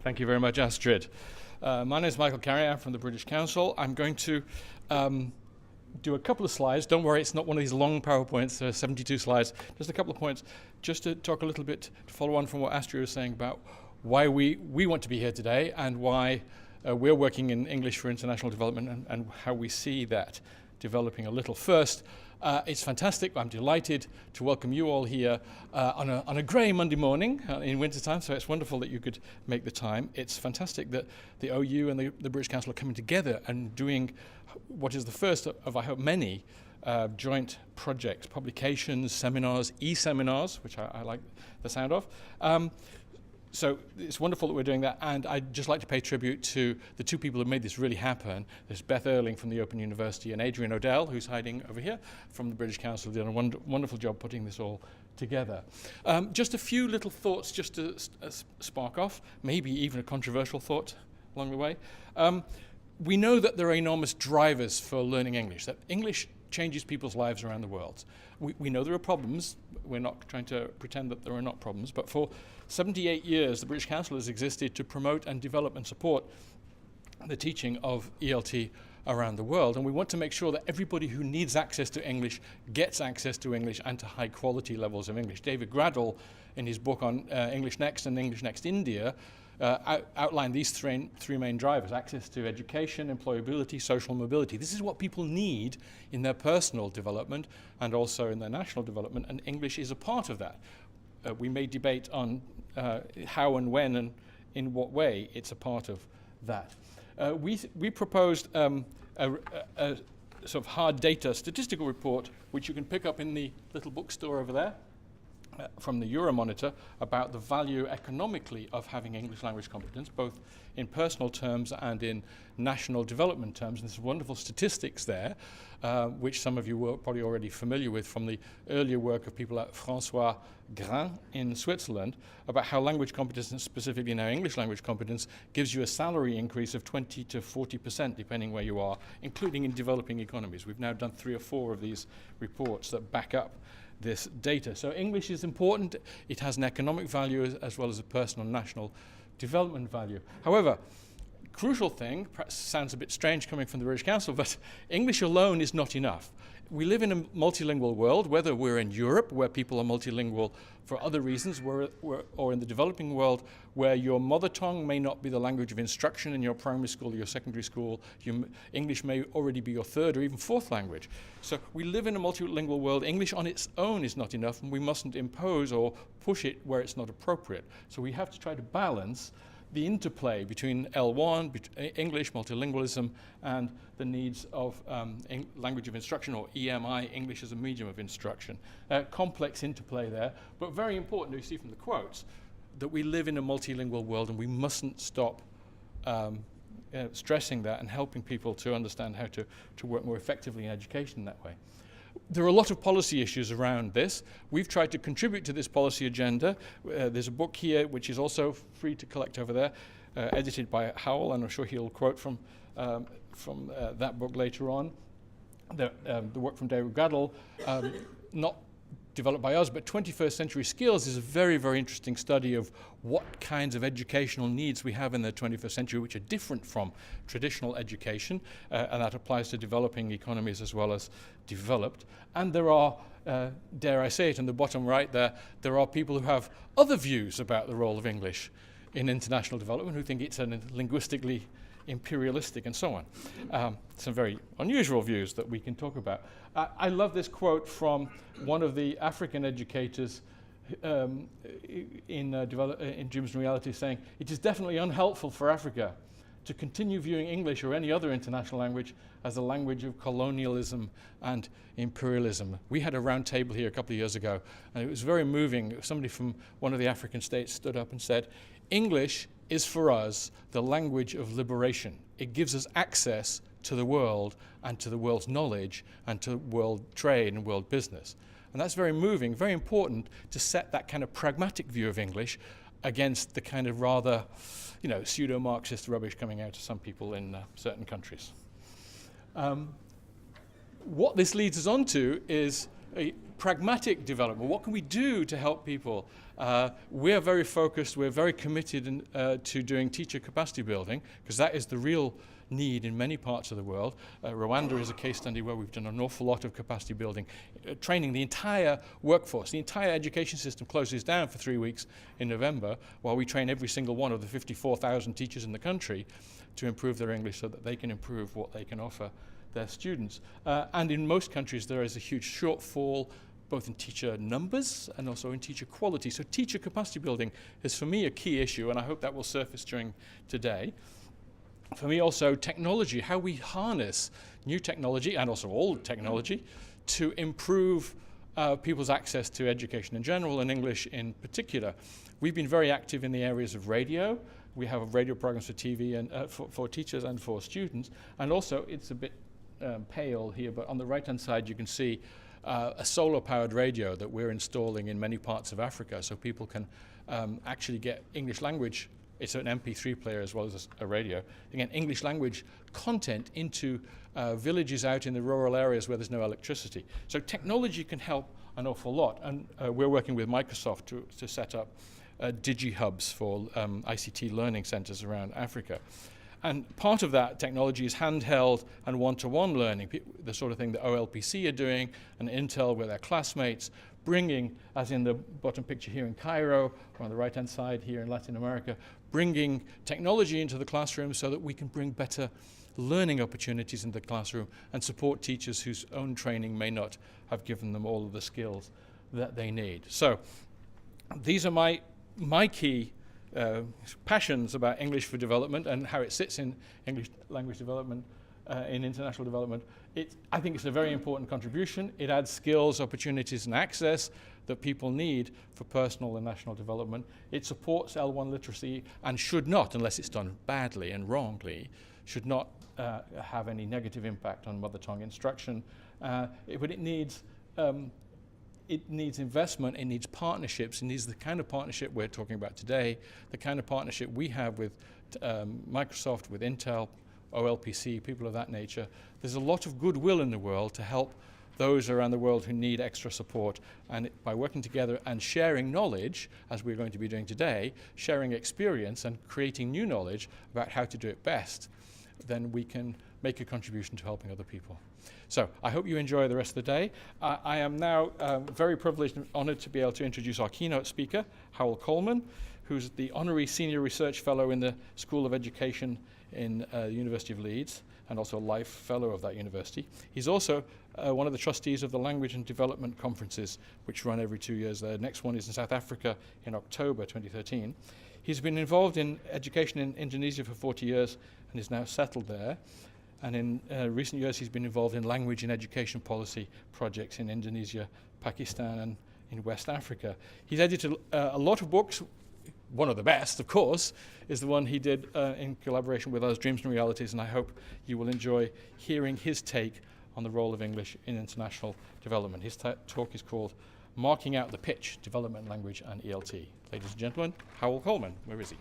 Thank you very much, Astrid. My name is Michael Carrier from the British Council. I'm going to do a couple of slides. Don't worry, it's not one of these long PowerPoints, 72 slides. Just a couple of points, just to talk a little bit, to follow on from what Astrid was saying about why we want to be here today and why we're working in English for international development and how we see that developing a little. First, it's fantastic. I'm delighted to welcome you all here on a grey Monday morning in wintertime, so it's wonderful that you could make the time. It's fantastic that the OU and the British Council are coming together and doing what is the first of, I hope, many joint projects, publications, seminars, e-seminars, which I like the sound of. So it's wonderful that we're doing that, and I'd just like to pay tribute to the two people who made this really happen. There's Beth Erling from the Open University and Adrian O'Dell, who's hiding over here, from the British Council, did a wonderful job putting this all together. Just a few little thoughts just to spark off, maybe even a controversial thought along the way. We know that there are enormous drivers for learning English, that English changes people's lives around the world. We know there are problems. We're not trying to pretend that there are not problems, but for 78 years, the British Council has existed to promote and develop and support the teaching of ELT around the world. And we want to make sure that everybody who needs access to English gets access to English and to high quality levels of English. David Graddle, in his book on English Next and English Next India, outlined these three main drivers: access to education, employability, social mobility. This is what people need in their personal development and also in their national development, and English is a part of that. We may debate on how and when and in what way it's a part of that. We proposed a sort of hard data statistical report, which you can pick up in the little bookstore over there, from the Euromonitor, about the value economically of having English language competence, both in personal terms and in national development terms. And there's wonderful statistics there, which some of you were probably already familiar with from the earlier work of people like François Grain in Switzerland, about how language competence, and specifically now English language competence, gives you a salary increase of 20 to 40%, depending where you are, including in developing economies. We've now done 3 or 4 of these reports that back up this data. So English is important. It has an economic value as well as a personal national development value. However, crucial thing, perhaps sounds a bit strange coming from the British Council, but English alone is not enough. We live in a multilingual world, whether we're in Europe, where people are multilingual for other reasons, or in the developing world, where your mother tongue may not be the language of instruction in your primary school or your secondary school. English may already be your 3rd or even 4th language. So we live in a multilingual world. English on its own is not enough, and we mustn't impose or push it where it's not appropriate. So we have to try to balance the interplay between L1, English, multilingualism, and the needs of language of instruction, or EMI, English as a medium of instruction. Complex interplay there, but very important, you see from the quotes, that we live in a multilingual world, and we mustn't stop stressing that and helping people to understand how to work more effectively in education in that way. There are a lot of policy issues around this. We've tried to contribute to this policy agenda. There's a book here which is also free to collect over there, edited by Howell, and I'm sure he'll quote from that book later on. The work from David Graddle, not developed by us, but 21st Century Skills is a very, very interesting study of what kinds of educational needs we have in the 21st century, which are different from traditional education, and that applies to developing economies as well as developed. And there are, dare I say it, in the bottom right there are people who have other views about the role of English in international development, who think it's linguistically imperialistic and so on. Some very unusual views that we can talk about. I love this quote from one of the African educators in Dreams and Reality, saying, "It is definitely unhelpful for Africa to continue viewing English or any other international language as a language of colonialism and imperialism." We had a round table here a couple of years ago, and it was very moving. Somebody from one of the African states stood up and said, "English is for us the language of liberation. It gives us access to the world and to the world's knowledge and to world trade and world business." And that's very moving, very important to set that kind of pragmatic view of English against the kind of rather, pseudo-Marxist rubbish coming out of some people in certain countries. What this leads us on to is pragmatic development. What can we do to help people? We're very focused, we're very committed to doing teacher capacity building, because that is the real need in many parts of the world. Rwanda is a case study where we've done an awful lot of capacity building, training the entire workforce. The entire education system closes down for 3 weeks in November, while we train every single one of the 54,000 teachers in the country to improve their English so that they can improve what they can offer their students. And in most countries there is a huge shortfall both in teacher numbers and also in teacher quality. So teacher capacity building is for me a key issue, and I hope that will surface during today. For me also, technology, how we harness new technology and also old technology to improve people's access to education in general and English in particular. We've been very active in the areas of radio. We have radio programs for TV and for teachers and for students. And also, it's a bit pale here, but on the right-hand side you can see a solar-powered radio that we're installing in many parts of Africa, so people can actually get English language. It's an MP3 player as well as a radio. Again, English language content into villages out in the rural areas where there's no electricity. So technology can help an awful lot, and we're working with Microsoft to set up digi-hubs for ICT learning centers around Africa. And part of that technology is handheld and one-to-one learning, the sort of thing that OLPC are doing, and Intel with their classmates, bringing, as in the bottom picture here in Cairo, or on the right-hand side here in Latin America, bringing technology into the classroom so that we can bring better learning opportunities into the classroom and support teachers whose own training may not have given them all of the skills that they need. So these are my key passions about English for development and how it sits in English language development, in international development. I think it's a very important contribution. It adds skills, opportunities, and access that people need for personal and national development. It supports L1 literacy and should not, unless it's done badly and wrongly, should not have any negative impact on mother tongue instruction. But it needs investment, it needs partnerships, it needs the kind of partnership we're talking about today, the kind of partnership we have with Microsoft, with Intel, OLPC, people of that nature. There's a lot of goodwill in the world to help those around the world who need extra support, and by working together and sharing knowledge, as we're going to be doing today, sharing experience and creating new knowledge about how to do it best, then we can make a contribution to helping other people. So I hope you enjoy the rest of the day. I am now very privileged and honored to be able to introduce our keynote speaker, Howell Coleman, who's the Honorary Senior Research Fellow in the School of Education in the University of Leeds, and also a Life Fellow of that university. He's also one of the trustees of the Language and Development Conferences, which run every 2 years. The next one is in South Africa in October 2013. He's been involved in education in Indonesia for 40 years and is now settled there. And in recent years, he's been involved in language and education policy projects in Indonesia, Pakistan, and in West Africa. He's edited a lot of books. One of the best, of course, is the one he did in collaboration with us, Dreams and Realities, and I hope you will enjoy hearing his take on the role of English in international development. His talk is called Marking Out the Pitch, Development Language and ELT. Ladies and gentlemen, Howell Coleman, where is he?